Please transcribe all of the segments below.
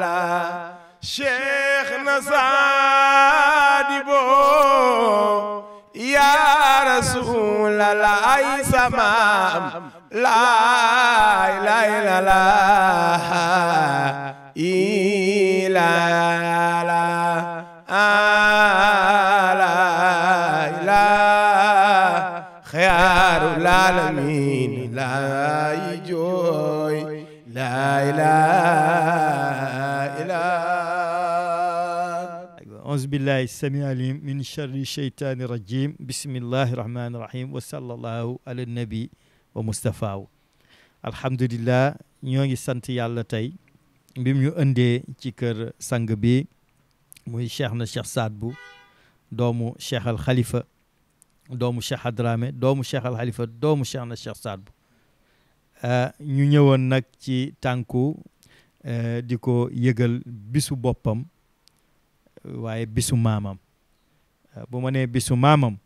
la Cheikh na Sadibou ya Rasulallah ay samaam la ilaha xayrul aalamiin laay jooy laa ilaaha illallaah. auzu billaahi samiil aliim min sharri sheytaani rajiim bismillaahi rahmaani rahiim wa sallallaahu ala nabi wa mustafaaw. alhamdulillah ñoo ngi sant yàlla tey bim ñu ëndee ci kër sang bi muy cheikh na cheikh Saad Bou doomu cheikh al Khalifa doomu cheikh Hadrame doomu cheikh al Khalifa doomu cheikh na cheikh Saad Bou ñu ñëwoon nag ci tànku di ko yëgal bisu boppam waaye bisu maamam bu ma nee bisu maamam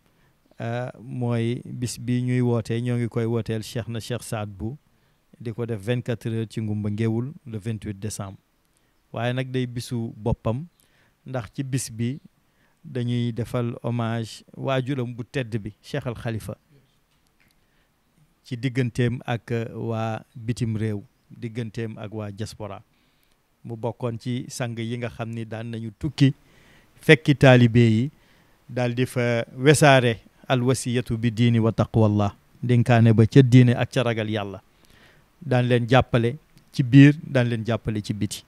mooy bis bi ñuy wootee ñoo ngi koy wooteel cheikh na cheikh Saad Bou di ko def 24 heures ci Ngumba Ngéwul le 28 décembre waaye nag day bisu boppam ndax ci bis bi dañuy defal hommage waajuram bu tedd bi cheikh al Khalifa ci digganteem ak waa bitim réew digganteem ak waa diaspora mu bokkoon ci sang yi nga xam ni daan nañu tukki fekki taalibe yi daal di fa wesaare alwasiyatu bi diini wa taqwallah dénkaane ba ca diine ak ca ragal yàlla daan leen jàppale ci biir daan leen jàppale ci biti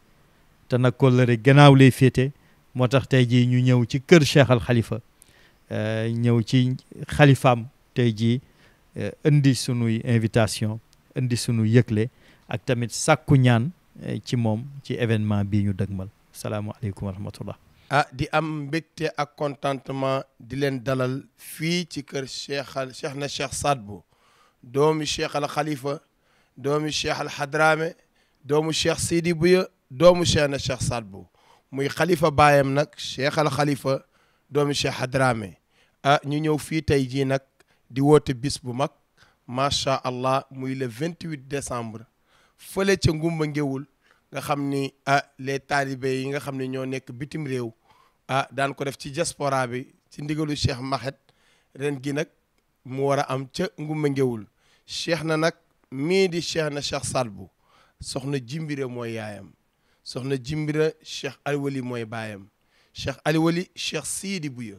te nag kóllëre gannaaw lay féete moo tax tey jii ñu ñëw ci kër cheikh al Khalifa ñëw ci xalifaam tey jii indi sunuy invitation indi sunu yëgle ak tamit sàkku ñaan ci moom ci événement bii ñu dëgmal salaamualeykum wa rahmatullah. di am mbégte ak contentement di leen dalal fii ci kër cheikh na cheikh Saad Bou doomu cheikh al Khalifa doomu cheikh al Hadrame doomu cheikh Sidi Bouya doomu cheikh na cheikh Saad Bou muy xalifa baayam nag cheikh al Khalifa doomu cheikh Hadrame ñu ñëw fii tey jii nag di woote bis bu mag macha allah muy le 28 décembre fële ca Ngumba Ngéwul nga xam ni les talibés yi nga xam ne ñoo nekk bitim réew daan ko def ci diaspora bi ci ndigalu cheikh Mahet ren gi nag mu war a am ca Ngumba Ngéwul cheikh na nag mii di cheikh na cheikh Saad Bou soxna Jimbira mooy yaayam soxna Jimbira cheikh Aliwali mooy baayam cheikh Aliwali cheikh Sidi Bouya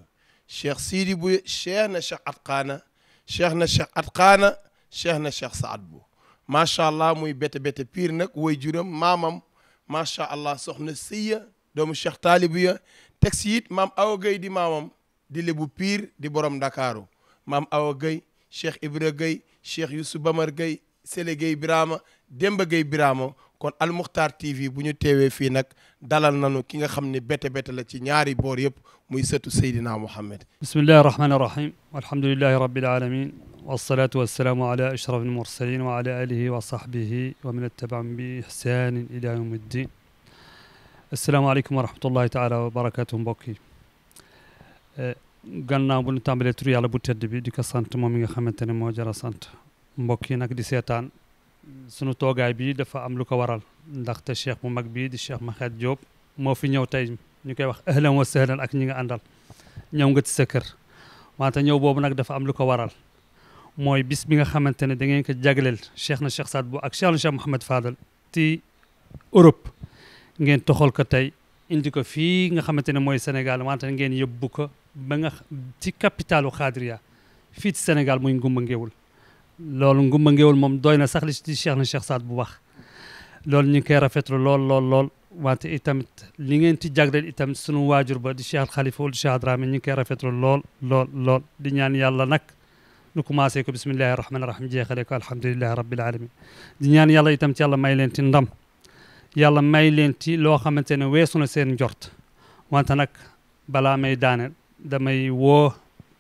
cheikh Sidi Bouya cheikh na cheikh Atqaana cheikh na cheikh Atqaana cheikh na cheikh Saad Bou macha allah muy bete bete pire nag woy juram maamam macha allah soxna Siya doomu cheikh Taalibiya teg si it maam Awa Gueye di maamam di lebu pire di borom Ndakaaru maam Awa Gueye cheikh Ibra Gueye cheikh Youssou Bamar Gueye Sele Gueye Birama Demba Gueye Birama kon Al Mukhtar TV bu ñu teewee fii nag dalal nañu ki nga xam ne bete bete la ci ñaari boor yëpp muy sëtu Seydina Muhammad. bismillahi rahmani rahim walhamdulillahi rabbil alamin wassalatu wassalamu ala ashraf almursalin wa ala alihi wa sahbihi wa man ittabaahum bi ihsanin ila yawmi ddin. assalaamu aleykum wa rahmatullahi taala wa barakatuh. mbokk yi gannaaw bu ñu tàmbalee tur yàlla bu tedd bi di ko sant moom mi nga xamante ne moo jara sant mbokk yi nag di seetaan sunu toogaay bi dafa am lu ko waral ndaxte cheikh bu mag bii di cheikh Mahet Diop moo fi ñëw tey ñu koy wax ahlan wa sahlan ak ñi nga àndal ñëw nga ci sa kër wante ñëw boobu nag dafa am lu ko waral mooy bis bi nga xamante ne da ngeen ko jagleel cheikh na cheikh Saad Bou ak cheikh na cheikh Mouhamed Fadal ci Europe ngeen toxal ko tey indi ko fii nga xamante ne mooy Sénégal wante ngeen yóbbu ko ba nga ci capitalu Xaadiriya fii ci Sénégal muy Ngumba Ngéwul loolu Ngumba Ngéwul moom doy na sax li ci cheikh na cheikh Saad Bou wax loolu ñu ngi koy rafetlu lool wante itamit li ngeen ci jagleel itam sunu waajur ba di cheikh al Khalifa wala cheikh Hadrame ñu ngi koy rafetlu lool di ñaan yàlla nag nu commencé ko bismillahi rahmani rahim jeexale ko alhamdulillahi rabbil alamin di ñaan yàlla itam ci yàlla may leen ci ndam yàlla may leen ci loo xamante ne weesu na seen njort wante nag balaa may daaneel damay woo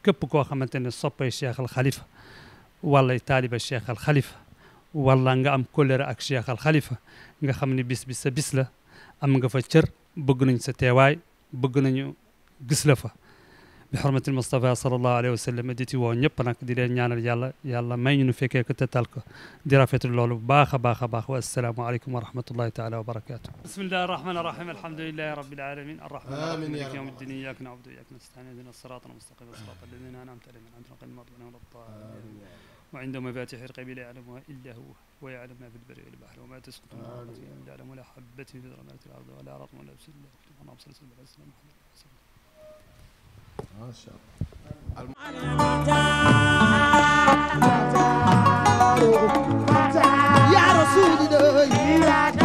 képp koo xamante ne soppay cheikh al Khalifa wala taaliba cheikh al Khalifa wala nga am kóllëre ak cheikh al Khalifa nga xam ne bis bi sa bis la am nga fa cër bëgg nañ sa teewaay bëgg nañu gis la fa bi xormatil Mustafa sallallahu alayhi wa sallam di ci woo ñëpp nag di leen ñaanal yàlla may ñu nu fekkee ko te tal ko di rafetlu loolu bu baax a baax a baax wa assalaamu aleykum wa rahmatullahi taala wa barakatuh bismillahi rahmani rahim alhamdulillahi rabbil alamin arrahmani arrahim maliki yawmi ddin iyyaka na'budu wa iyyaka nasta'in ihdina as-sirata al-mustaqim sirata alladhina an'amta alayhim ghayril maghdubi alayhim waladdallin وعنده مفاتيح الغيب لا يعلمها إلا هو ويعلم ما في البر والبحر وما تسقط من ورقة إلا يعلم ولا حبة في ظلمات الأرض ولا رطب ولا يابس إلا في كتاب محمد صلى الله عليه وسلم ما شاء يا رسول الله